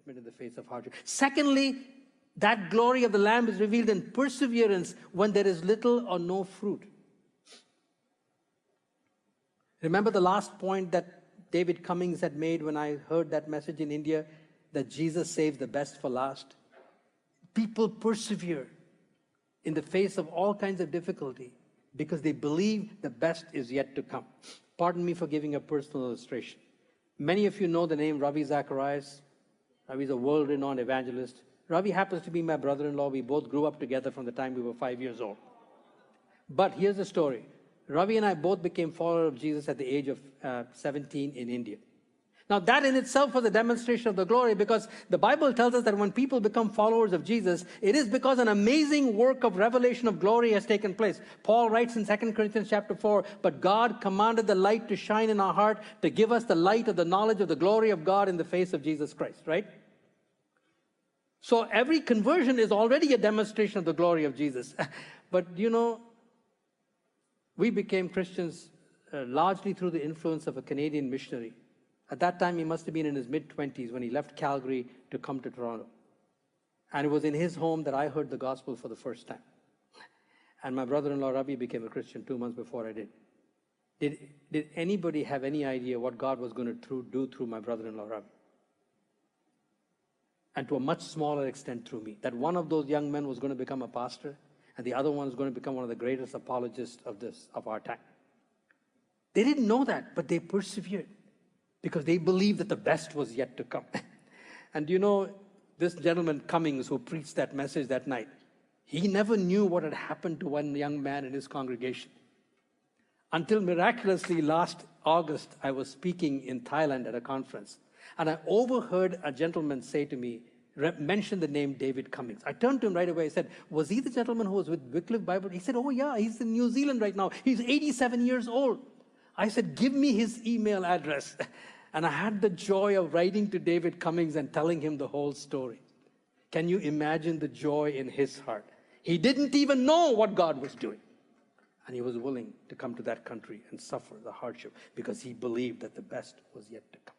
contentment in the face of hardship. Secondly, that glory of the Lamb is revealed in perseverance when there is little or no fruit. Remember the last point that David Cummings had made when I heard that message in India, that Jesus saves the best for last? People persevere in the face of all kinds of difficulty because they believe the best is yet to come. Pardon me for giving a personal illustration. Many of you know the name Ravi Zacharias. Ravi is a world-renowned evangelist. Ravi happens to be my brother-in-law. We both grew up together from the time we were 5 years old. But here's the story. Ravi and I both became followers of Jesus at the age of 17 in India. Now that in itself was a demonstration of the glory, because the Bible tells us that when people become followers of Jesus, it is because an amazing work of revelation of glory has taken place. Paul writes in 2 Corinthians chapter 4, but God commanded the light to shine in our heart to give us the light of the knowledge of the glory of God in the face of Jesus Christ, right? So every conversion is already a demonstration of the glory of Jesus. But you know, we became Christians largely through the influence of a Canadian missionary. At that time, he must have been in his mid-20s when he left Calgary to come to Toronto. And it was in his home that I heard the gospel for the first time. And my brother-in-law, Ravi, became a Christian 2 months before I did. Did anybody have any idea what God was going to do through my brother-in-law, Ravi? And to a much smaller extent through me. That one of those young men was going to become a pastor, and the other one was going to become one of the greatest apologists of our time. They didn't know that, but they persevered, because they believed that the best was yet to come. And you know, this gentleman Cummings, who preached that message that night, he never knew what had happened to one young man in his congregation. Until miraculously last August, I was speaking in Thailand at a conference, and I overheard a gentleman say to me, mention the name David Cummings. I turned to him right away. I said, was he the gentleman who was with Wycliffe Bible? He said, oh yeah, he's in New Zealand right now. He's 87 years old. I said, give me his email address. And I had the joy of writing to David Cummings and telling him the whole story. Can you imagine the joy in his heart? He didn't even know what God was doing. And he was willing to come to that country and suffer the hardship because he believed that the best was yet to come.